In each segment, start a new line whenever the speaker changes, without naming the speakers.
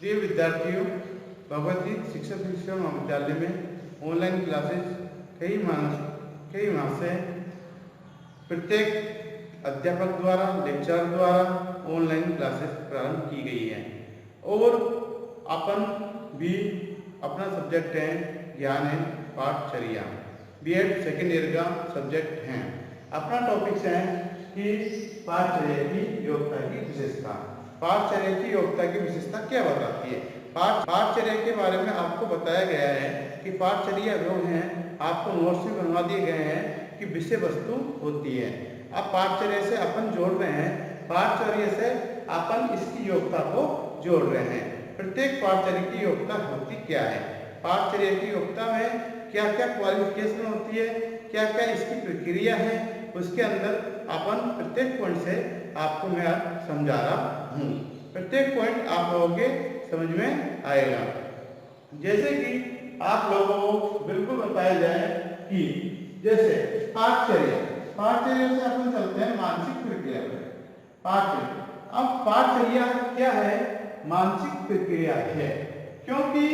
प्रिय विद्यार्थियों, भगवती शिक्षा महाविद्यालय में ऑनलाइन क्लासेस कई माह से प्रत्येक अध्यापक द्वारा लेक्चर द्वारा ऑनलाइन क्लासेस प्रारंभ की गई है और अपन भी अपना सब्जेक्ट है ज्ञान है पाठचर्या बीएड सेकेंड ईयर का सब्जेक्ट है। अपना टॉपिक्स है कि पाठचर्या की योग्यता की विशेषता। पाठचर्या की योग्यता की विशेषता क्या बताती है? पाठचर्या के बारे में आपको बताया गया है कि पाठचर्या वो है, आपको नोट्स भी बनवा दिए गए हैं कि विषय वस्तु होती है। अब पाठचर्या से अपन जोड़ रहे हैं, पाठचर्या से अपन इसकी योग्यता को जोड़ रहे हैं। प्रत्येक पाठचर्या की योग्यता होती क्या है? पाठचर्या की योग्यता में क्या क्या क्वालिफिकेशन होती है, क्या क्या इसकी प्रक्रिया है, उसके अंदर अपन प्रत्येक पॉइंट से आपको मैं आज समझा रहा हूँ। प्रत्येक पॉइंट आप लोगों के समझ में आएगा। जैसे कि आप लोगों को बिल्कुल बताया जाए कि जैसे पाठचर्या से अपन चलते हैं मानसिक प्रक्रिया पर। पाठचर्या, अब पाठचर्या क्या है? मानसिक प्रक्रिया है, क्योंकि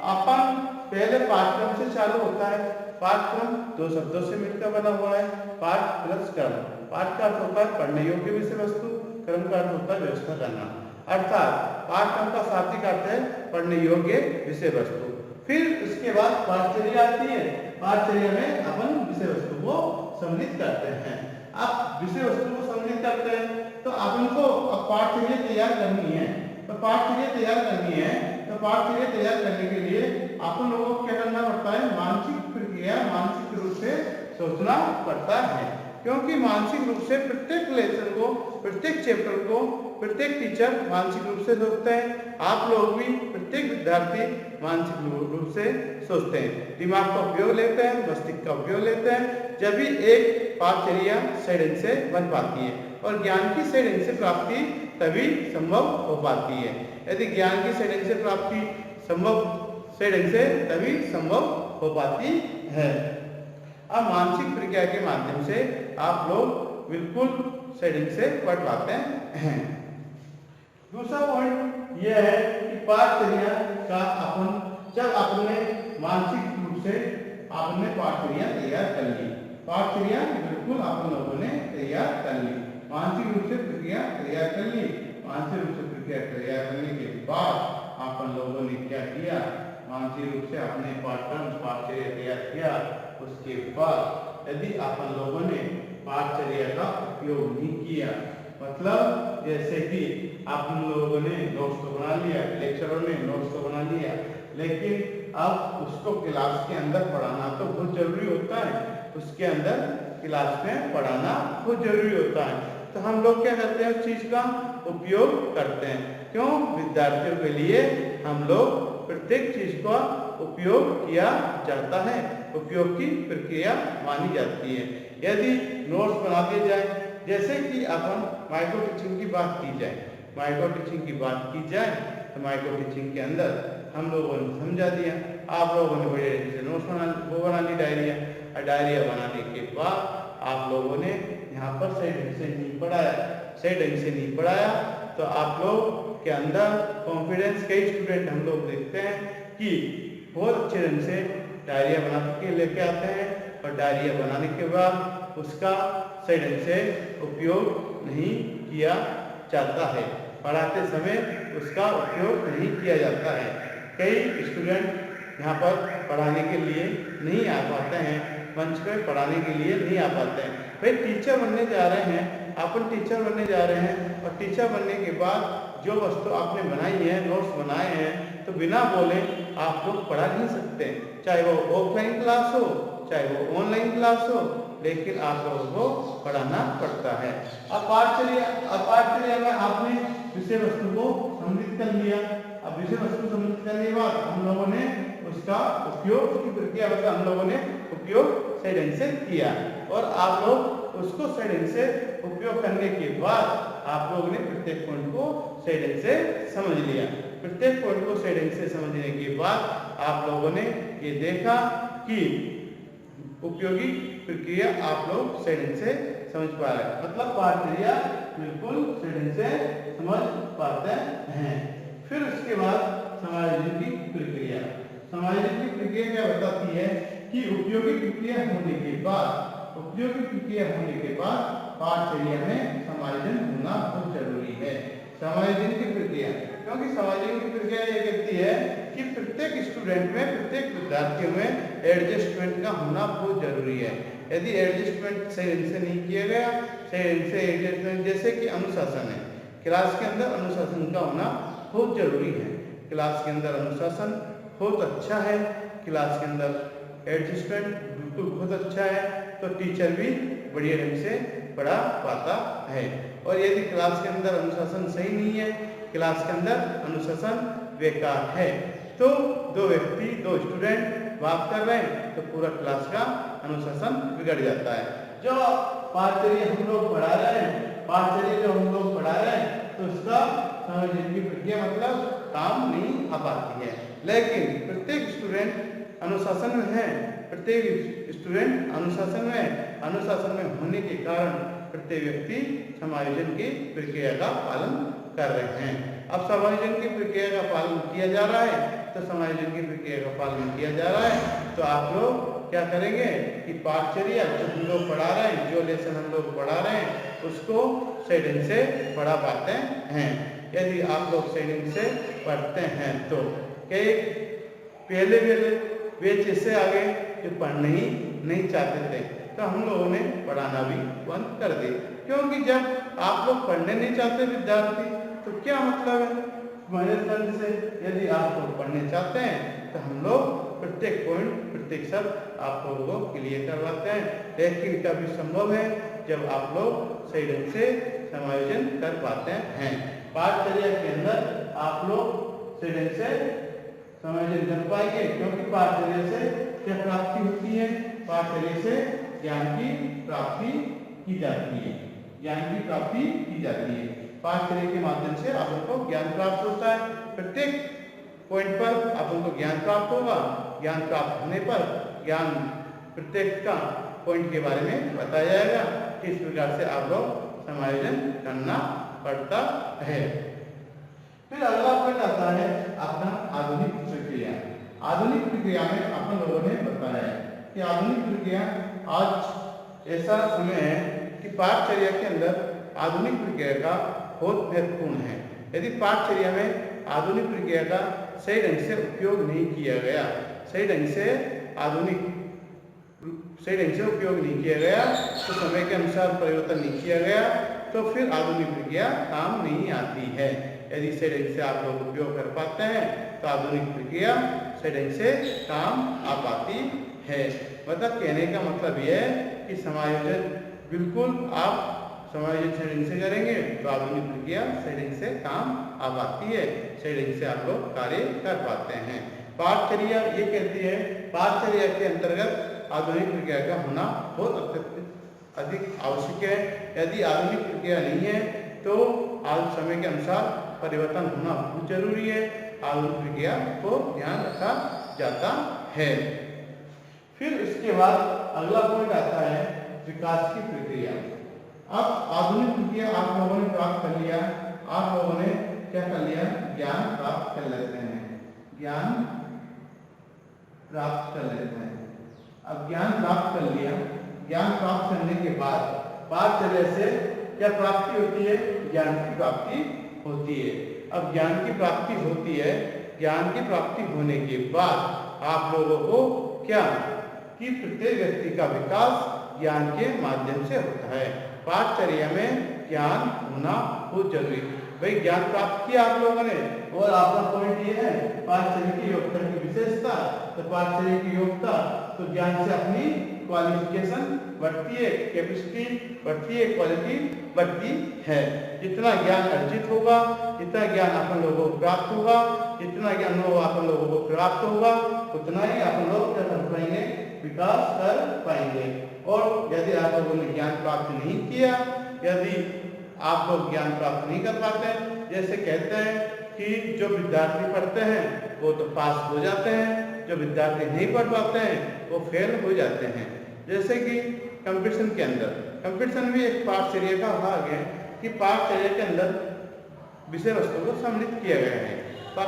अपन पहले पाठक्रम से चालू होता है। पाठक्रम दो शब्दों से मिलकर बना हुआ है, पाठ प्लस क्रम। पाठ का अर्थ होता है पढ़ने योग्य विषय वस्तु, क्रम का अर्थ होता है व्यवस्था करना। अर्थात पाठक्रम का शाब्दिक अर्थ है पढ़ने योग्य विषय वस्तु। फिर उसके बाद पाठचर्या आती है। पाठचर्या में अपन विषय वस्तु को सम्मिलित करते हैं। अब विषय वस्तु को सम्मिलित करते हैं तो अपन को अब पाठचर्या तैयार करनी है। तो पाठचर्या तैयार करने के लिए अपन लोगों को क्या करना पड़ता है? मानसिक प्रक्रिया, मानसिक रूप से सोचना पड़ता है, क्योंकि मानसिक रूप से प्रत्येक लेसन को, प्रत्येक चैप्टर को प्रत्येक टीचर मानसिक रूप से सोचते हैं। आप लोग भी, प्रत्येक विद्यार्थी मानसिक रूप से सोचते हैं, दिमाग का उपयोग लेते हैं, मस्तिष्क का उपयोग लेते हैं, जब भी एक पाठचर्या सही ढंग से बन पाती है और ज्ञान की सही ढंग से प्राप्ति तभी संभव हो पाती है। यदि ज्ञान की सही ढंग से प्राप्ति सही ढंग से तभी संभव हो पाती है। अब मानसिक प्रक्रिया के माध्यम से आप लोग बिल्कुल सही ढंग से पढ़ पाते हैं। दूसरा पॉइंट यह है कि पाठचर्या का जब आपने मानसिक रूप से आपने पाठचर्या तैयार कर ली, पाठचर्या बिल्कुल आप लोगों ने तैयार कर ली, मानसिक रूप से प्रक्रिया तैयार कर ली। मानसिक रूप से प्रक्रिया तैयार करने के बाद आप लोगों ने क्या किया? मानसिक रूप से आपने पाठचर्या तैयार किया। उसके बाद यदि आप लोगों ने पाठचर्या का उपयोग नहीं किया, मतलब जैसे कि आप लोगों ने नोट्स तो बना लिया, लेक्चरों ने नोट्स तो बना लिया, लेकिन अब उसको क्लास के अंदर पढ़ाना तो बहुत जरूरी होता है। उसके अंदर क्लास में पढ़ाना बहुत जरूरी होता है। तो हम लोग क्या करते हैं? उस चीज का उपयोग करते हैं। क्यों? विद्यार्थियों के लिए हम लोग प्रत्येक चीज का उपयोग किया जाता है, उपयोग की प्रक्रिया मानी जाती है। यदि नोट्स बना दिए जाए, जैसे कि अपन माइक्रो टीचिंग की बात की जाए, माइक्रो टीचिंग की बात की जाए तो माइक्रो टीचिंग के अंदर हम लोगों ने समझा दिया, आप लोगों ने बड़े नोट्स बना ली, डायरिया बनाने के बाद आप लोगों ने यहाँ पर सही ढंग से नहीं पढ़ाया तो आप लोग के अंदर कॉन्फिडेंस, कई स्टूडेंट हम लोग देखते हैं कि बहुत अच्छे ढंग से डायरिया बना के लेके आते हैं और डायरिया बनाने के बाद उसका सही ढंग से उपयोग नहीं किया जाता है, पढ़ाते समय उसका उपयोग नहीं किया जाता है। कई स्टूडेंट यहाँ पर पढ़ाने के लिए नहीं आ पाते हैं, मंच पर पढ़ाने के लिए नहीं आ पाते हैं। भाई टीचर बनने जा रहे हैं, अपन टीचर बनने जा रहे हैं और टीचर बनने के बाद जो वस्तु आपने बनाई है, नोट्स बनाए हैं, तो बिना बोले आप लोग पढ़ा नहीं सकते, चाहे वो ऑफलाइन क्लास हो चाहे वो ऑनलाइन क्लास हो, लेकिन आप लोगों को पढ़ाना पड़ता है। अब पाठचर्या में आपने विषय वस्तु को सम्मिलित कर लिया। अब विषय वस्तु सम्मिलित करने के बाद हम लोगों ने उसका उपयोग की प्रक्रिया हम लोगों ने उपयोग सही ढंग से किया और आप लोग उसको सही ढंग से उपयोग करने के बाद आप लोगों ने प्रत्येक पॉइंट को सही ढंग से समझ लिया। प्रत्येक पॉइंट को सही ढंग से समझने के बाद आप लोगों ने ये देखा कि उपयोगी प्रक्रिया आप लोग सही ढंग से समझ पा रहे, मतलब पाठचर्या बिल्कुल सही ढंग से समझ पाते हैं। फिर उसके बाद समायोजन की प्रक्रिया। समायोजन की प्रक्रिया क्या बताती है कि उपयोगी प्रक्रिया होने के बाद पाठचर्या में समायोजन होना बहुत जरूरी है। समायोजन की प्रक्रिया, क्योंकि समायोजन की प्रक्रिया ये कहती है कि प्रत्येक स्टूडेंट में, प्रत्येक विद्यार्थियों में एडजस्टमेंट का होना बहुत जरूरी है। यदि एडजस्टमेंट सही ढंग से नहीं किया गया, सही ढंग से एडजस्टमेंट, जैसे कि अनुशासन है, क्लास के अंदर अनुशासन का होना बहुत जरूरी है। क्लास के अंदर अनुशासन बहुत अच्छा है, क्लास के अंदर एडजस्टमेंट बिल्कुल बहुत अच्छा है, तो टीचर भी बढ़िया ढंग से पढ़ा पाता है। और यदि क्लास के अंदर अनुशासन सही नहीं है, क्लास के अंदर अनुशासन बेकार है, तो दो स्टूडेंट बात कर रहे हैं तो पूरा क्लास का अनुशासन बिगड़ जाता है। जो पाठचर्या हम लोग पढ़ा रहे हैं, तो उसका समायोजन की प्रक्रिया मतलब काम नहीं आ पाती है। लेकिन प्रत्येक स्टूडेंट अनुशासन में है, अनुशासन में होने के कारण प्रत्येक व्यक्ति समायोजन की प्रक्रिया का पालन कर रहे हैं। अब समायोजन की प्रक्रिया का पालन किया जा रहा है, तो आप लोग क्या करेंगे कि पाठचर्या जो हम लोग पढ़ा रहे हैं, जो लेसन हम लोग पढ़ा रहे हैं, उसको सही ढंग से पढ़ा पाते हैं। यदि आप लोग सही ढंग से पढ़ते हैं तो कई पहले बैच ऐसे आ गए जो पढ़ने ही नहीं चाहते थे, तो हम लोगों ने पढ़ाना भी बंद कर दी, क्योंकि जब आप लोग पढ़ने नहीं चाहते विद्यार्थी, तो क्या मतलब है समायोजन से। यदि आप लोग पढ़ने चाहते हैं तो हम लोग प्रत्येक पॉइंट, प्रत्येक शब्द आप लोगों को क्लियर करवाते हैं। लेकिन कभी संभव है जब आप लोग सही ढंग से समायोजन कर पाते हैं। पाठचर्या के अंदर आप लोग सही ढंग से समायोजन कर पाएंगे, क्योंकि पाठचर्या से क्या प्राप्ति होती है, पाठचर्या से ज्ञान की प्राप्ति की जाती है। पाठचर्या के माध्यम से आप लोग को ज्ञान प्राप्त होता है। प्रत्येक पॉइंट पर आप लोग को ज्ञान प्राप्त होगा। ज्ञान प्राप्त होने पर ज्ञान प्रत्येक का पॉइंट के बारे में बताया जाएगा। इस प्रकार से आप लोग समायोजन करना पड़ता है। फिर अगला पॉइंट आता है अपना आधुनिक प्रक्रिया। आधुनिक प्रक्रिया में अपन लोगों ने बताया कि आधुनिक प्रक्रिया आज ऐसा समय है कि पाठचर्या के अंदर आधुनिक प्रक्रिया का बहुत महत्वपूर्ण है। यदि पाठचर्या में आधुनिक प्रक्रिया का सही ढंग से उपयोग नहीं किया गया, सही ढंग से उपयोग नहीं किया गया, तो समय के अनुसार परिवर्तन नहीं किया गया, तो फिर आधुनिक प्रक्रिया काम नहीं आती है। यदि सही ढंग से आप लोग उपयोग कर पाते हैं तो आधुनिक प्रक्रिया सही ढंग से काम आ पाती है। मतलब कहने का मतलब यह है कि समायोजन बिल्कुल आप समायोजन सही ढंग से करेंगे तो आधुनिक प्रक्रिया सही ढंग से काम आ पाती है, सही ढंग से आप लोग कार्य कर पाते हैं। पाठचर्या ये कहती है, पाठचर्या के अंतर्गत आधुनिक प्रक्रिया का होना बहुत अधिक आवश्यक है। यदि आधुनिक प्रक्रिया नहीं है तो आज समय के अनुसार परिवर्तन होना बहुत जरूरी है। आधुनिक प्रक्रिया को ध्यान रखा जाता है। फिर इसके बाद अगला पॉइंट आता है विकास की प्रक्रिया। अब आधुनिक प्रक्रिया आप लोगों ने प्राप्त कर लिया, आप लोगों ने क्या कर लिया, ज्ञान प्राप्त कर लेते हैं, अब ज्ञान प्राप्त कर लिया। ज्ञान प्राप्त करने के बाद पाठचर्या से क्या प्राप्ति होती है, ज्ञान की प्राप्ति होती है। अब ज्ञान की प्राप्ति होती है, ज्ञान की प्राप्ति होने के बाद आप लोगों को क्या कि प्रत्येक व्यक्ति का विकास ज्ञान के माध्यम से होता है। पाठचर्या में ज्ञान होना बहुत जरूरी है। भाई ज्ञान प्राप्त किया आप लोगों ने, और आपका पॉइंट ये है पाठचर्या की योग्यता की विशेषता। तो पाठचर्या की योग्यता तो ज्ञान से अपनी क्वालिफिकेशन बढ़ती है, कैपेसिटी बढ़ती है, क्वालिटी बढ़ती है। जितना ज्ञान अर्जित होगा, जितना ज्ञान अपन लोगों को प्राप्त होगा, जितना ज्ञान अपन लोगों को प्राप्त होगा, उतना ही अपन लोग क्या कर पाएंगे, विकास कर पाएंगे। और यदि आप लोगों ने ज्ञान प्राप्त नहीं किया, यदि आप लोग ज्ञान प्राप्त नहीं कर पाते, जैसे कहते हैं कि जो विद्यार्थी पढ़ते हैं वो तो पास हो जाते हैं, जो विद्यार्थी नहीं पढ़ पाते हैं वो फेल हो जाते हैं। जैसे कि कंपटीशन के अंदर, कंपटीशन भी एक पाठचर्या का भाग है कि पाठचर्या के अंदर विषय वस्तु को सम्मिलित किया गया है।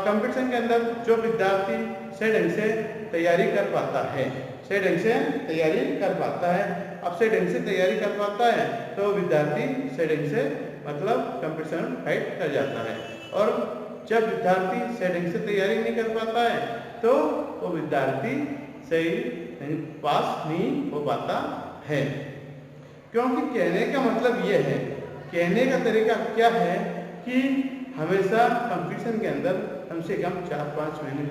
कंपटीशन के अंदर जो विद्यार्थी सही ढंग से तैयारी कर पाता है, सही ढंग से तैयारी कर पाता है, अब सही ढंग से तैयारी कर पाता है तो विद्यार्थी सही ढंग से मतलब कंपटीशन फाइट कर जाता है। और जब विद्यार्थी सही ढंग से तैयारी नहीं कर पाता है तो वो विद्यार्थी सही पास नहीं हो पाता है। क्योंकि कहने का मतलब ये है, कहने का तरीका क्या है कि हमेशा कंपटीशन के अंदर कम से कम 4-5 महीने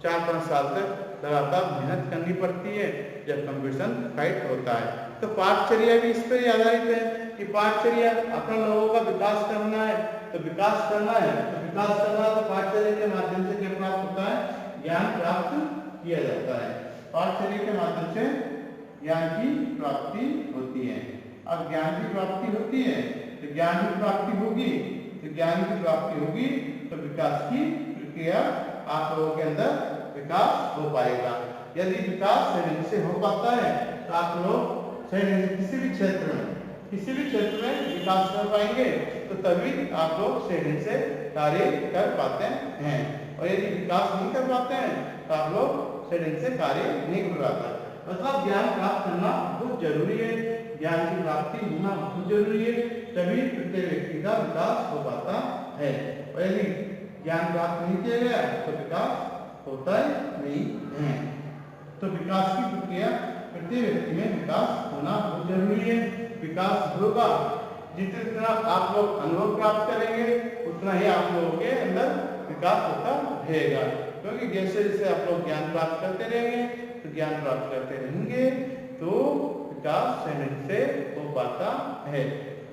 4-5 साल तक लगातार मेहनत करनी पड़ती है जब कंपटीशन फाइट होता है। तो पाठचर्या भी इस पर आधारित है कि पाठचर्या अपने लोगों का विकास करना है, तो विकास करना है तो पाठचर्या के माध्यम से क्या प्राप्त होता है, ज्ञान प्राप्त किया जाता है। पाठचर्या के माध्यम से ज्ञान की प्राप्ति होती है। अब ज्ञान की प्राप्ति होती है तो ज्ञान की प्राप्ति होगी, तो ज्ञान की प्राप्ति होगी तो विकास की प्रक्रिया आप लोगों के अंदर विकास हो पाएगा। यदि विकास सही ढंग से हो पाता है तो आप लोग सही ढंग से किसी भी क्षेत्र में विकास कर पाएंगे, तो तभी आप लोग सही ढंग से कार्य कर पाते हैं। और यदि विकास नहीं कर पाते हैं तो आप लोग सही ढंग से कार्य नहीं कर पाते। मतलब ज्ञान प्राप्त करना बहुत जरूरी है, ज्ञान की प्राप्ति होना बहुत जरूरी है, तभी प्रत्येक व्यक्ति का विकास हो पाता है। और यदि ज्ञान प्राप्त नहीं किया गया तो विकास होता नहीं है। तो विकास की प्रक्रिया प्रत्येक व्यक्ति में विकास होना बहुत जरूरी है। विकास होगा, जितना आप लोग अनुभव प्राप्त करेंगे उतना ही आप लोगों के अंदर विकास होता रहेगा। क्योंकि जैसे जैसे आप लोग ज्ञान प्राप्त करते रहेंगे तो ज्ञान प्राप्त करते रहेंगे तो विकास सही ढंग से हो पाता है।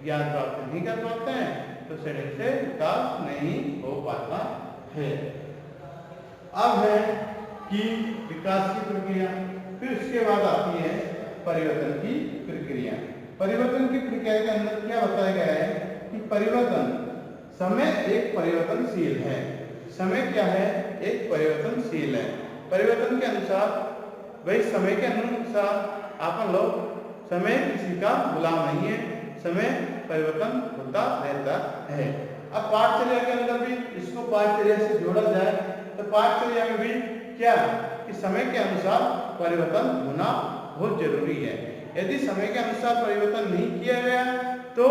ज्ञान प्राप्त नहीं कर पाते हैं तो सही ढंग से विकास नहीं हो पाता है। अब है कि विकास की प्रक्रिया, फिर उसके बाद आती है परिवर्तन की प्रक्रिया। परिवर्तन की प्रक्रिया के अंदर क्या बताया गया है कि परिवर्तन, समय एक परिवर्तनशील है। समय क्या है, एक परिवर्तनशील है। परिवर्तन के अनुसार वही समय के अनुसार आप लोग, समय किसी का गुलाम नहीं है, समय परिवर्तन होता रहता है। अब पाठचर्या के अंदर भी इसको पाठचर्या से जोड़ा जाए तो पाठचर्या में भी क्या कि समय के अनुसार परिवर्तन होना बहुत जरूरी है। यदि समय के अनुसार परिवर्तन नहीं किया गया तो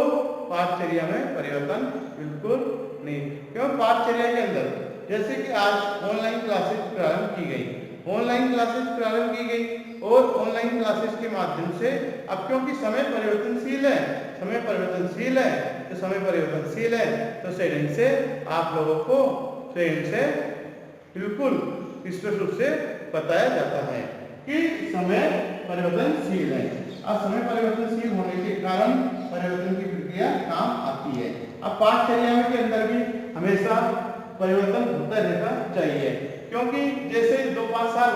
पाठचर्या में परिवर्तन बिल्कुल नहीं। क्यों, पाठचर्या के अंदर जैसे कि आज ऑनलाइन क्लासेस प्रारंभ की गई, ऑनलाइन क्लासेस प्रारंभ की गई और ऑनलाइन क्लासेस के माध्यम से अब क्योंकि समय परिवर्तनशील है, समय परिवर्तनशील है तो समय परिवर्तनशील है तो सही ढंग से आप लोगों को सही ढंग से बिल्कुल स्पष्ट रूप से बताया जाता है कि समय परिवर्तनशील है। अब समय परिवर्तनशील होने के कारण परिवर्तन की प्रक्रिया काम आती है। अब पाठचर्या के अंदर भी हमेशा परिवर्तन होता रहना चाहिए, क्योंकि जैसे 2-5 साल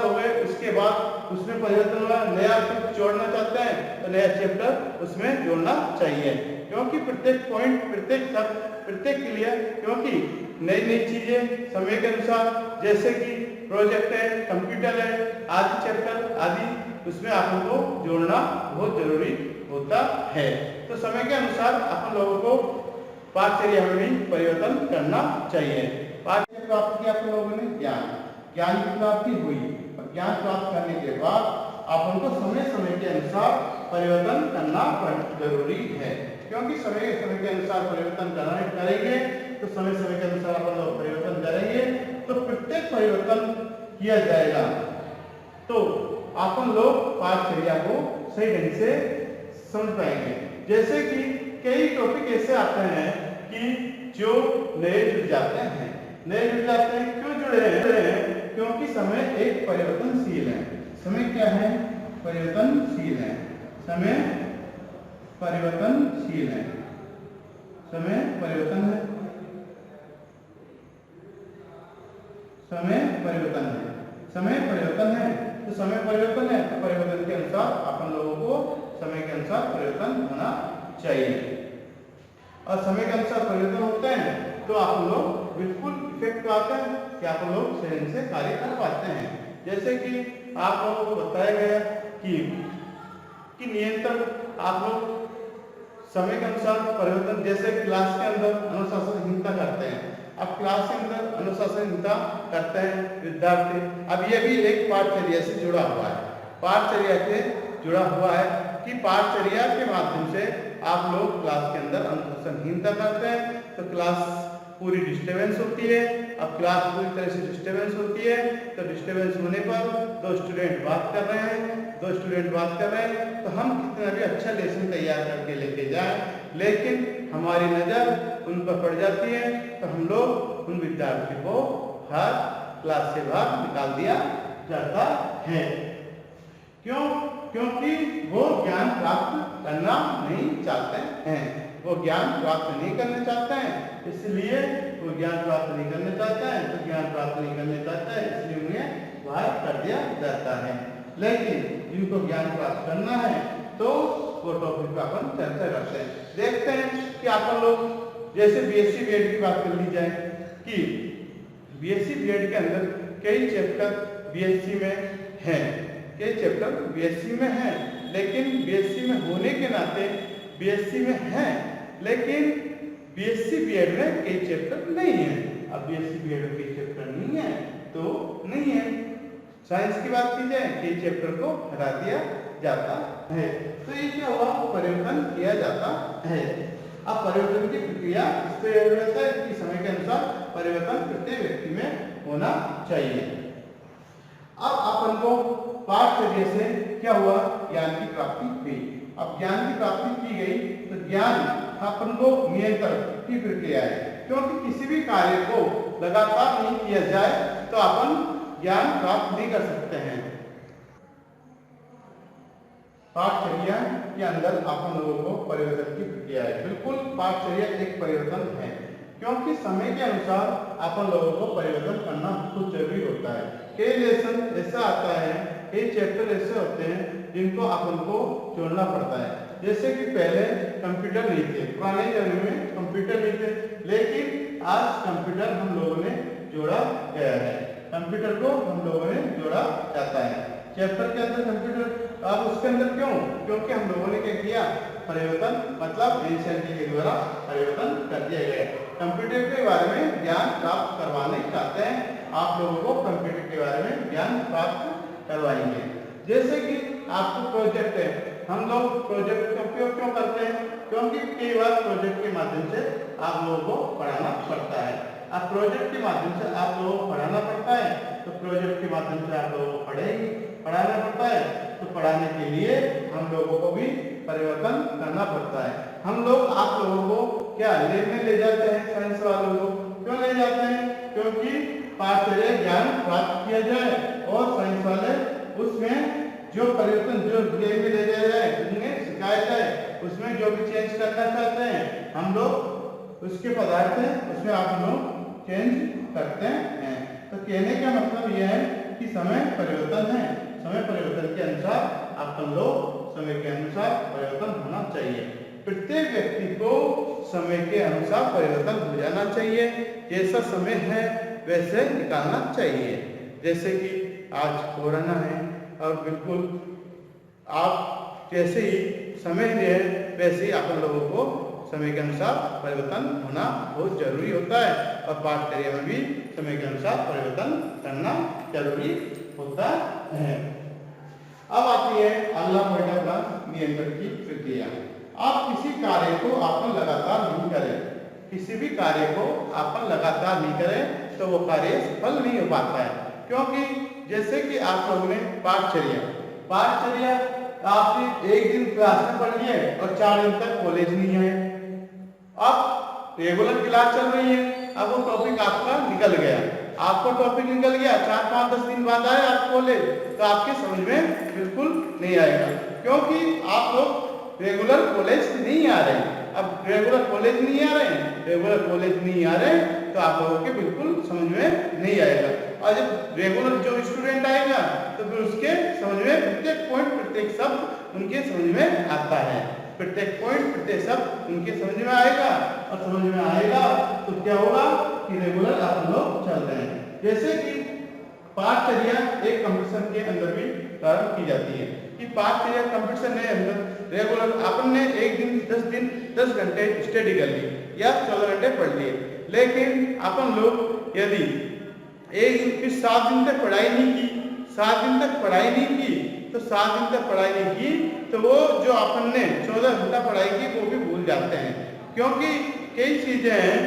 हो गए उसके बाद उसमें परिवर्तन हुआ, नया कुछ जोड़ना चाहते हैं तो नया चैप्टर उसमें जोड़ना चाहिए। क्योंकि प्रत्येक पॉइंट, प्रत्येक शब्द, प्रत्येक क्रिया, क्योंकि नई नई चीजें समय के अनुसार, जैसे कि प्रोजेक्ट है, कंप्यूटर है, आदि चैप्टर आदि, उसमें आप लोगों को जोड़ना बहुत जरूरी होता है। तो समय के अनुसार आप लोगों को पाठचर्या में भी परिवर्तन करना चाहिए। पाठ्य प्राप्त किया आप लोगों ने ज्ञान की प्राप्ति हुई और ज्ञान प्राप्त करने के बाद आप उनको समय समय के अनुसार परिवर्तन करना जरूरी है। क्योंकि समय के अनुसार परिवर्तन करेंगे तो समय के अनुसार अपन लोग परिवर्तन करेंगे तो प्रत्येक परिवर्तन किया जाएगा तो अपन लोग पाठचर्या को सही ढंग से समझ पाएंगे। जैसे कि कई टॉपिक ऐसे आते हैं कि जो नए जुड़ जाते हैं, क्यों जुड़े हैं? क्योंकि समय एक परिवर्तनशील है। समय क्या है? परिवर्तनशील है। समय परिवर्तनशील है। समय परिवर्तन है। समय परिवर्तन है। समय परिवर्तन है तो समय परिवर्तन है तो परिवर्तन के अनुसार अपन लोगों को समय के अनुसार परिवर्तन होना चाहिए। और समय के अनुसार परिवर्तन होते हैं तो आप लोग बिल्कुल इफेक्ट पाते हैं कि आप लोग सही ढंग से कार्य कर पाते हैं। जैसे कि आप लोगों को बताया गया कि नियंत्रण, आप लोग समय के अनुसार परिवर्तन, जैसे क्लास के अंदर अनुशासनहीनता करते हैं। अब क्लास के अंदर अनुशासनहीनता करते हैं विद्यार्थी। अब ये भी एक पाठचर्या से जुड़ा हुआ है, पाठचर्या से जुड़ा हुआ है कि पाठचर्या के माध्यम से आप लोग क्लास के अंदर अनुशासनहीनता करते हैं तो क्लास पूरी डिस्टर्बेंस होती है। अब क्लास पूरी तरह से डिस्टर्बेंस होती है तो डिस्टर्बेंस होने पर दो स्टूडेंट बात कर रहे हैं तो हम कितना भी अच्छा लेसन तैयार करके लेके जाएं, लेकिन हमारी नज़र उन पर पड़ जाती है तो हम लोग उन विद्यार्थी को हर क्लास से बाहर निकाल दिया जाता है। क्यों? क्योंकि वो ज्ञान प्राप्त करना नहीं चाहते हैं, वो ज्ञान प्राप्त नहीं करना चाहते हैं, इसलिए वो ज्ञान प्राप्त नहीं करना चाहते हैं तो ज्ञान प्राप्त नहीं करना चाहता है इसलिए उन्हें बाहर कर दिया जाता है। लेकिन जिनको ज्ञान प्राप्त करना है तो वो टॉपिक पर अपन चर्चा करते हैं। देखते हैं कि अपन लोग जैसे बीएससी बीएड की बात कर ली जाए कि बीएससी बीएड के अंदर कई चैप्टर बीएससी में हैं, कई चैप्टर बीएससी में हैं, लेकिन बीएससी में होने के नाते बीएससी में हैं, लेकिन बीएससी बीएड में कई चैप्टर नहीं है। अब बीएससी बीएड में कई चैप्टर नहीं है तो नहीं है। साइंस की बात की जाए कई चैप्टर को हटा दिया जाता है, तो ये क्या हुआ, परिवर्तन किया जाता है। अब परिवर्तन की प्रक्रिया इस पे रहता है कि समय के अनुसार परिवर्तन प्रत्येक व्यक्ति में होना चाहिए। अब अपन को पाठचर्या से क्या हुआ, ज्ञान की प्राप्ति हुई। अब ज्ञान की प्राप्ति की गई तो ज्ञान अपन को नियंत्रण की प्रक्रिया है, क्योंकि किसी भी कार्य को लगातार नहीं किया जाए तो अपन ज्ञान प्राप्त नहीं कर सकते हैं। पाठचर्या के अंदर अपन लोगों को परिवर्तन की प्रक्रिया है, बिल्कुल पाठचर्या एक परिवर्तन है, क्योंकि समय के अनुसार अपन लोगों को परिवर्तन करना बहुत जरूरी होता है। कई लेसन ऐसा आता है, कई चैप्टर ऐसे होते हैं जिनको अपन को जोड़ना पड़ता है। जैसे कि पहले कंप्यूटर नहीं थे, पुराने जमाने में कंप्यूटर नहीं थे, लेकिन आज कंप्यूटर हम लोगों ने जोड़ा गया है, कंप्यूटर को हम लोगों ने जोड़ा जाता है चैप्टर के अंदर कंप्यूटर। अब उसके अंदर क्यों? क्योंकि हम लोगों ने क्या किया, परिवर्तन मतलब एनसीईआरटी के द्वारा परिवर्तन कर दिया गया। कंप्यूटर के बारे में ज्ञान प्राप्त करवाने चाहते हैं, आप लोगों को कंप्यूटर के बारे में ज्ञान प्राप्त करवाएंगे। जैसे कि आपको प्रोजेक्ट है, हम लोग प्रोजेक्ट का उपयोग क्यों करते हैं, क्योंकि कई बार प्रोजेक्ट के माध्यम से आप लोगों को पढ़ाना पड़ता है। अब प्रोजेक्ट के माध्यम से आप लोगों को पढ़ाना पड़ता है तो प्रोजेक्ट के माध्यम से आप लोगों को पढ़ाना पड़ता है, तो पढ़ाने के लिए हम लोगों को भी परिवर्तन करना पड़ता है। हम लोग आप लोगों को क्या लेने ले जाते हैं, साइंस वालों को क्यों ले जाते हैं, क्योंकि पाठचर्या ज्ञान प्राप्त किया जाए और साइंस वाले उसमें जो परिवर्तन जो में ले जाया जाए उन्हें सिखाया जाए, उसमें जो भी चेंज करना चाहते हैं हम लोग उसके पदार्थ हैं उसमें आप लोग चेंज करते हैं। तो कहने का मतलब यह है कि समय परिवर्तन है, समय परिवर्तन के अनुसार अपन लोग समय के अनुसार परिवर्तन होना चाहिए। प्रत्येक व्यक्ति को समय के अनुसार परिवर्तन हो जाना चाहिए, जैसा समय है वैसे निकालना चाहिए। जैसे कि आज कोरोना है और बिल्कुल आप जैसे ही समय है वैसे ही अपन लोगों को समय के अनुसार परिवर्तन होना बहुत जरूरी होता है और पाठचर्या में भी समय के अनुसार परिवर्तन करना जरूरी होता है। अब आती है अगला पॉइंट नियंत्रण की प्रक्रिया। आप किसी कार्य को आपन लगातार नहीं करें, किसी भी कार्य को आपन लगातार नहीं करें तो वो कार्य सफल नहीं हो पाता है, क्योंकि जैसे कि आप लोगों ने पाठचर्या आपने एक दिन क्लास में पढ़ लिए और 4 दिन तक कॉलेज नहीं आए। अब रेगुलर क्लास चल रही है, अब वो टॉपिक आपका निकल गया, आपको टॉपिक निकल गया, 4, 5, 10 दिन बाद आए आप कॉलेज तो आपके समझ में बिल्कुल नहीं आएगा, क्योंकि आप लोग रेगुलर कॉलेज नहीं आ रहे हैं। अब रेगुलर कॉलेज नहीं आ रहे तो आप लोगों के बिल्कुल समझ में नहीं आएगा। और जब रेगुलर जो स्टूडेंट आएगा तो फिर उसके समझ में प्रत्येक पॉइंट प्रत्येक शब्द उनके समझ में आता है, प्रत्येक पॉइंट प्रत्येक शब्द उनके समझ में आएगा और समझ में आएगा तो क्या होगा कि रेगुलर आप लोग चल रहे हैं। जैसे कि पाठचर्या एक कंपटीशन के अंदर भी प्रारंभ की जाती है कि पाठचर्या कंपटीशन के अंदर रेगुलर अपन ने एक दिन 10 घंटे स्टडी कर ली या 14 घंटे पढ़ लिए, लेकिन अपन लोग यदि एक दिन फिर 7 दिन तक पढ़ाई नहीं की, 7 दिन तक पढ़ाई नहीं की, तो 7 दिन तक पढ़ाई नहीं की तो वो जो अपन ने 14 घंटा पढ़ाई की वो भी भूल जाते हैं। क्योंकि कई चीजें हैं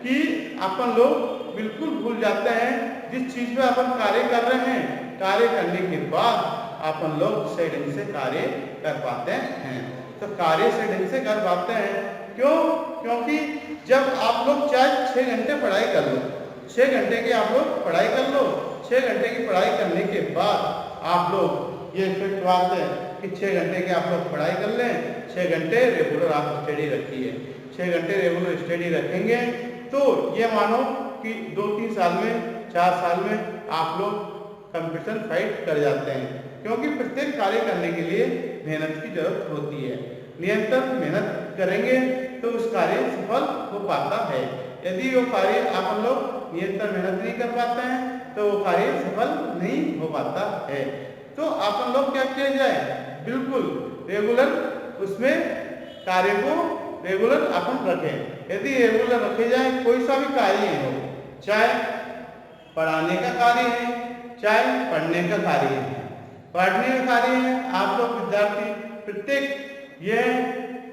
कि अपन लोग बिल्कुल भूल जाते हैं। जिस चीज पे अपन कार्य कर रहे हैं, कार्य करने के बाद अपन लोग सही ढंग से कार्य कर पाते हैं। तो कार्य सही ढंग से कर पाते हैं क्यों? क्योंकि जब आप लोग चाहे 6 घंटे पढ़ाई कर लो, 6 घंटे की आप लोग पढ़ाई कर लो, 6 घंटे की पढ़ाई करने के बाद आप लोग ये इफेक्ट आते हैं कि 6 घंटे की आप लोग पढ़ाई कर लें, 6 घंटे रेगुलर आप स्टडी रखिए। 6 घंटे रेगुलर स्टडी रखेंगे तो ये मानो कि 2-3 साल में, 4 साल में आप लोग कंपटीशन फाइट कर जाते हैं। क्योंकि प्रत्येक कार्य करने के लिए मेहनत की जरूरत होती है। निरंतर मेहनत करेंगे तो उस कार्य सफल हो पाता है। यदि वो कार्य आप लोग निरंतर मेहनत नहीं कर पाते हैं तो वो कार्य सफल नहीं हो पाता है। तो आप लोग क्या किया जाए, बिल्कुल रेगुलर उसमें कार्य को रेगुलर अपन रखें। यदि रेगुलर रखे जाए, कोई सा भी कार्य हो, चाहे पढ़ाने का कार्य है, चाहे पढ़ने का कार्य है। पढ़ने का कार्य है, आप लोग विद्यार्थी प्रत्येक ये है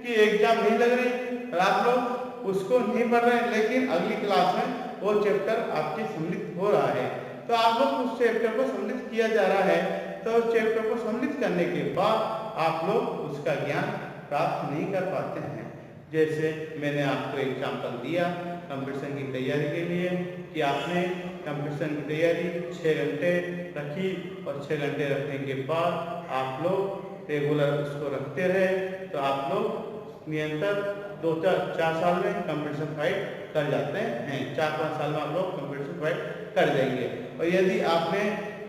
कि एग्जाम नहीं लग रही और आप लोग उसको नहीं पढ़ रहे हैं, लेकिन अगली क्लास में वो चैप्टर आपके सम्मिलित हो रहा है, तो आप लोग उस चैप्टर को सम्मिलित किया जा रहा है। तो उस चैप्टर को सम्मिलित करने के बाद आप लोग उसका ज्ञान प्राप्त नहीं कर पाते हैं। जैसे मैंने आपको एग्जाम्पल दिया कंपटीशन की तैयारी के लिए कि आपने कंपटीशन की तैयारी 6 घंटे रखी और 6 घंटे रखने के बाद आप लोग रेगुलर उसको रखते रहे तो आप लोग निरंतर 2-4 साल में कंपटीशन फाइट कर जाते हैं। 4-5 साल में आप लोग कंपटीशन फाइट कर जाएंगे। और यदि आपने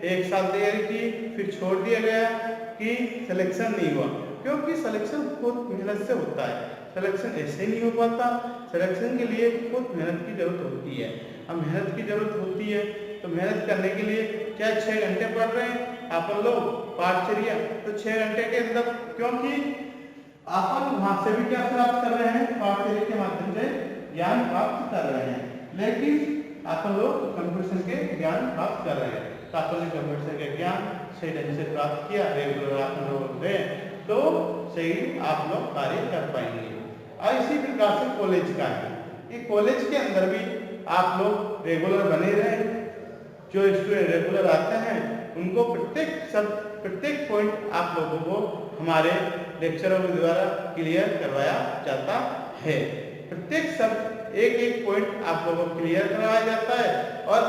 1 साल तैयारी की फिर छोड़ दिया गया कि सिलेक्शन नहीं हुआ, क्योंकि सिलेक्शन बहुत मेहनत से होता है, सिलेक्शन ऐसे नहीं हो पाता। सिलेक्शन के लिए बहुत मेहनत की जरूरत होती है। अब मेहनत की जरूरत होती है तो मेहनत करने के लिए क्या 6 घंटे पढ़ रहे हैं आप लोग पाठचर्या, तो 6 घंटे के अंदर, क्योंकि आप वहां से भी क्या प्राप्त कर रहे हैं, पाठचर्या के माध्यम से ज्ञान प्राप्त कर रहे हैं, लेकिन आप लोग कंपटीशन के ज्ञान प्राप्त कर रहे हैं। तो आप लोग कंपटीशन के ज्ञान सही ढंग से प्राप्त किया, रेगुलर आप लोग तो सही आप लोग कार्य कर पाएंगे। और इसी प्रकार से कॉलेज का है कि कॉलेज के अंदर भी आप लोग रेगुलर बने रहें। जो स्टूडेंट रेगुलर आते हैं उनको प्रत्येक पॉइंट आप लोगों को हमारे लेक्चरों के द्वारा क्लियर करवाया जाता है। प्रत्येक एक पॉइंट आप लोगों को क्लियर करवाया जाता है। और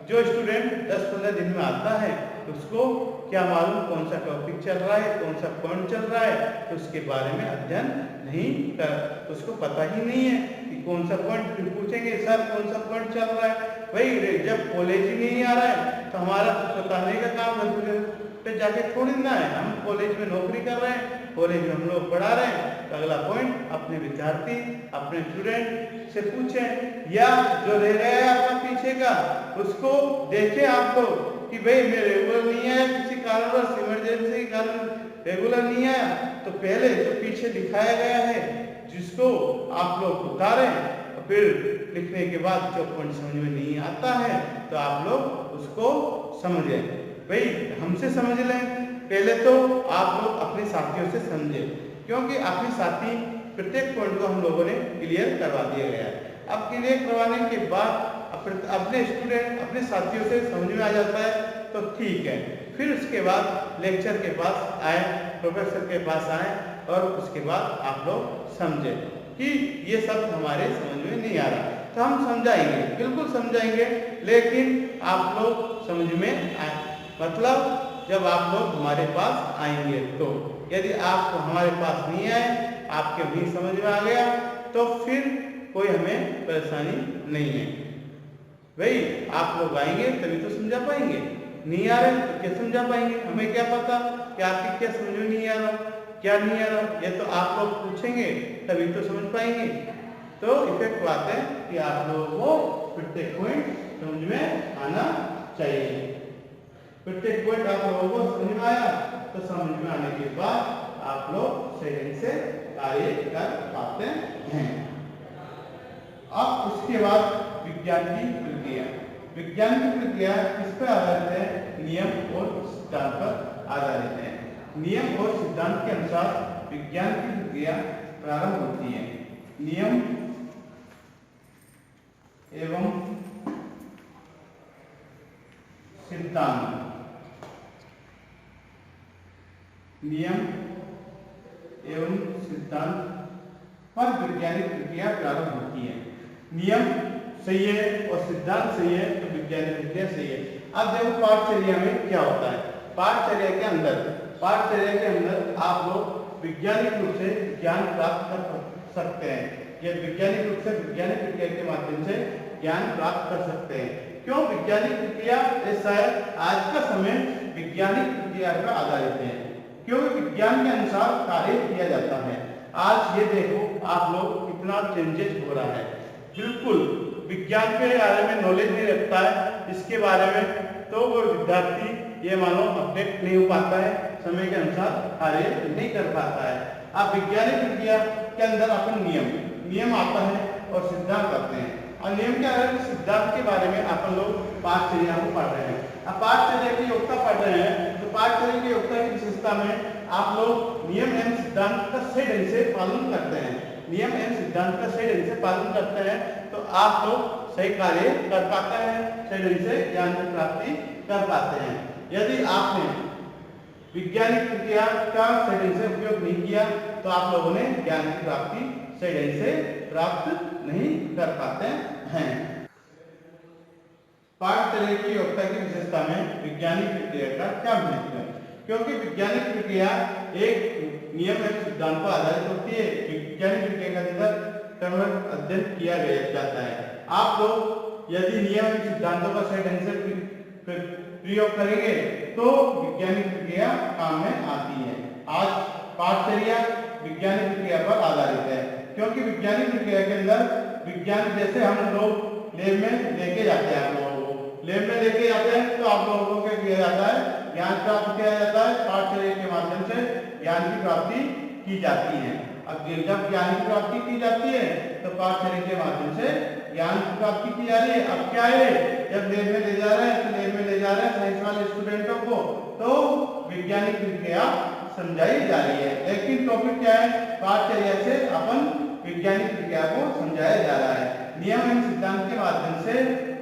जो स्टूडेंट 10-15 दिन में आता है उसको क्या मालूम कौन सा टॉपिक चल रहा है, कौन सा पॉइंट चल रहा है, तो उसके बारे में अध्ययन नहीं कर, उसको पता ही नहीं है कि कौन सा पॉइंट। फिर पूछेंगे सर कौन सा पॉइंट चल रहा है, भाई जब कॉलेज ही नहीं आ रहा है तो हमारा तो बताने का काम पे जाके थोड़ी ना है। हम कॉलेज में नौकरी कर रहे हैं, कॉलेज में हम लोग पढ़ा रहे हैं, तो अगला पॉइंट अपने विद्यार्थी अपने स्टूडेंट से पूछें, या जो रह गया है आपका पीछे का उसको देखें आप लोग कि भाई मैं रेगुलर नहीं आया, किसी कारणवश इमरजेंसी के कारण रेगुलर नहीं आया, तो पहले जो पीछे दिखाया गया है जिसको आप लोग उतारें, फिर लिखने के बाद जो पॉइंट समझ में नहीं आता है तो आप लोग उसको समझें। भाई हमसे समझ लें, पहले तो आप लोग अपने साथियों से समझें, क्योंकि अपने साथी प्रत्येक पॉइंट को हम लोगों ने क्लियर करवा दिया गया है। अब क्लियर करवाने के बाद अपने स्टूडेंट अपने साथियों से समझ में आ जाता है तो ठीक है। फिर उसके बाद लेक्चर के पास आए, प्रोफेसर के पास आए और उसके बाद आप लोग समझें कि ये सब हमारे समझ में नहीं आ रहा, तो हम समझाएंगे, बिल्कुल समझाएंगे, लेकिन आप लोग समझ में आए, मतलब जब आप लोग हमारे पास आएंगे। तो यदि आप हमारे पास नहीं आए, आपके नहीं समझ में आ गया, तो फिर कोई हमें परेशानी नहीं है। भाई आप लोग आएंगे तभी तो समझा पाएंगे, नहीं आ रहे तो क्या समझा पाएंगे, हमें क्या पता कि आपकी क्या समझ में नहीं आ रहा, क्या नहीं आ रहा, ये तो आप लोग पूछेंगे तभी तो समझ पाएंगे। तो इफेक्ट बात है कि आप लोगों को प्रत्येक पॉइंट समझ में आना चाहिए। प्रत्येक पॉइंट आप लोगों को समझ में आया तो समझ में आने के बाद आप लोग सही से कार्य कर पाते हैं। अब उसके बाद विज्ञान की प्रक्रिया। विज्ञान की प्रक्रिया किस पर आधारित है? नियम और सिद्धांत पर आधारित है। नियम और सिद्धांत के अनुसार विज्ञान की प्रक्रिया प्रारंभ होती है। नियम एवं सिद्धांत, नियम एवं सिद्धांत पर वैज्ञानिक प्रक्रिया प्रारंभ होती है। नियम सही है और सिद्धांत सही है तो वैज्ञानिक प्रक्रिया सही है। अब देखो पाठचर्या में क्या होता है। पाठचर्या के अंदर आप लोग वैज्ञानिक रूप से ज्ञान प्राप्त कर सकते हैं। ये वैज्ञानिक रूप से वैज्ञानिक प्रक्रिया के माध्यम से ज्ञान प्राप्त कर सकते हैं। क्यों वैज्ञानिक प्रक्रिया? ऐसा है, आज का समय वैज्ञानिक प्रक्रिया पर आधारित है, क्योंकि विज्ञान के अनुसार कार्य किया जाता है। आज ये देखो आप लोग कितना चेंजेस हो रहा है। बिल्कुल विज्ञान के बारे में नॉलेज नहीं रखता है इसके बारे में, तो वो विद्यार्थी ये मानो अपडेट नहीं हो पाता है, समय के अनुसार कार्य नहीं कर पाता है। अब वैज्ञानिक प्रक्रिया के अंदर अपन नियम आता है और सिद्धांत आते हैं। और नियम के आधार पर सिद्धांत के बारे में अपन लोग पाठचर्या को पढ़ रहे हैं। अब पाठचर्या की योग्यता पढ़ रहे हैं तो पाठचर्या की योग्यता की विशेषता में आप लोग नियम एवं सिद्धांत का सही ढंग से पालन करते हैं। नियम एवं सिद्धांत का सही ढंग से पालन करते हैं तो आप लोग सही कार्य कर पाते हैं, सही ढंग से ज्ञान की प्राप्ति कर पाते हैं। यदि आपने वैज्ञानिक प्रक्रिया का सही ढंग से उपयोग नहीं किया तो आप लोगों ने ज्ञान की प्राप्ति सही ढंग से प्राप्त नहीं कर पाते हैं। पाठचर्या की योग्यता की विशेषता में वैज्ञानिक प्रक्रिया का क्या महत्व है? क्योंकि वैज्ञानिक प्रक्रिया एक नियम एवं सिद्धांत पर आधारित होती है। वैज्ञानिक प्रक्रिया के अंदर क्रमबद्ध अध्ययन किया जाता है। आप लोग यदि नियम एवं सिद्धांतों का सही ढंग से प्रयोग करेंगे तो वैज्ञानिक प्रक्रिया काम में आती है। आज पाठचर्या वैज्ञानिक प्रक्रिया पर आधारित है, क्योंकि वैज्ञानिक प्रक्रिया के अंदर विज्ञान जैसे हम लोग लैब में लेके जाते हैं, आप लोगों को लैब में लेके जाते हैं तो आप लोगों को क्या किया जाता है? ज्ञान प्राप्त किया जाता है। पाठचर्या के माध्यम से ज्ञान की प्राप्ति की जाती है। अब जब ज्ञान की प्राप्ति की जाती है तो पाठचर्या के माध्यम से ज्ञान की प्राप्ति की जा रही है। अब क्या है, जब लैब में ले जा रहे हैं तो लैब में ले जा रहे हैं साइंस वाले स्टूडेंटों को तो वैज्ञानिक प्रक्रिया समझाई जा रही है। लेकिन टॉपिक क्या है? पाठचर्या से अपन वैज्ञानिक प्रक्रिया को समझाया जा रहा है। नियम एवं सिद्धांत के माध्यम से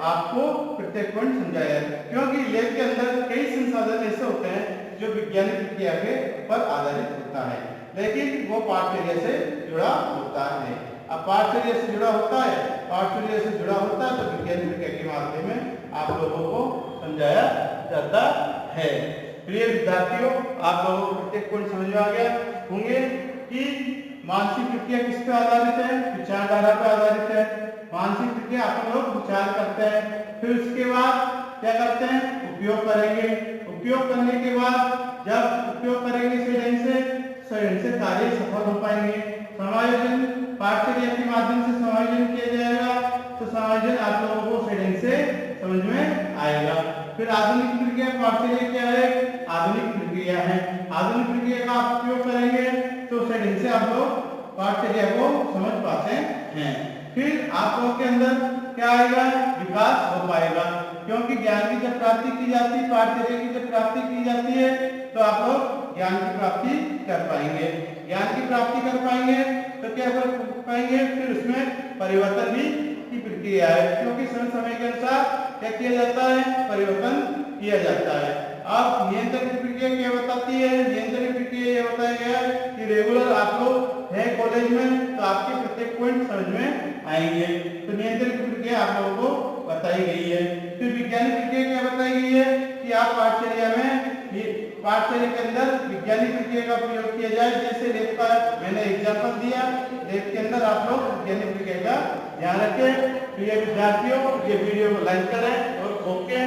आपको प्रत्येक पॉइंट समझाया है, क्योंकि लैब के अंदर कई संसाधन ऐसे होते हैं जो वैज्ञानिक प्रक्रिया के पर आधारित होता है, लेकिन वो पाठचर्या से जुड़ा होता है। अब पाठचर्या से जुड़ा होता है तो वैज्ञानिक प्रक्रिया के माध्यम में आप लोगों को समझाया जाता है। प्रिय विद्यार्थियों, आप लोगों को प्रत्येक पॉइंट समझ में आ गया होंगे कि मानसिक प्रक्रिया किस पे आधारित है? विचारधारा पर आधारित है। मानसिक प्रक्रिया अपन लोग विचार करते हैं, फिर उसके बाद क्या करते हैं? उपयोग करेंगे। उपयोग करने के बाद जब उपयोग करेंगे सही ढंग से कार्य सफल हो पाएंगे। समायोजन पाठचर्या के माध्यम से समायोजन किया जाएगा तो समायोजन आप लोगों को सही ढंग से समझ में आएगा। फिर आधुनिक प्रक्रिया, पाठचर्या क्या है? आधुनिक प्रक्रिया है। आधुनिक प्रक्रिया का आप उपयोग करेंगे तो सही ढंग से आप लोग पाठचर्या को समझ पाते हैं। फिर आप लोगों के अंदर क्या आएगा? विकास हो पाएगा, क्योंकि ज्ञान की जब प्राप्ति की जाती है, पाठचर्या की जब प्राप्ति की जाती है तो आप लोग ज्ञान की प्राप्ति कर पाएंगे। ज्ञान की प्राप्ति कर पाएंगे तो क्या कर पाएंगे? फिर उसमें परिवर्तन भी की प्रक्रिया है, क्योंकि समय के अनुसार क्या किया जाता है? परिवर्तन किया जाता है। अब नियंत्रण की प्रक्रिया क्या बताती है? नियंत्रण की प्रक्रिया ये बताया गया कि रेगुलर आप लोग हैं कॉलेज में तो आपके प्रत्येक पॉइंट समझ में आएंगे। तो नियंत्रण की प्रक्रिया आप लोगों को बताई गई है। फिर वैज्ञानिक प्रक्रिया क्या बताई गई है कि आप पाठचर्या के अंदर वैज्ञानिक प्रक्रिया का प्रयोग किया जाए। जैसे लैब का मैंने एग्जाम्पल दिया, लैब के अंदर आप लोग वैज्ञानिक प्रक्रिया का ध्यान रखें। प्रिय विद्यार्थियों, ये वीडियो को लाइक करें और ओके।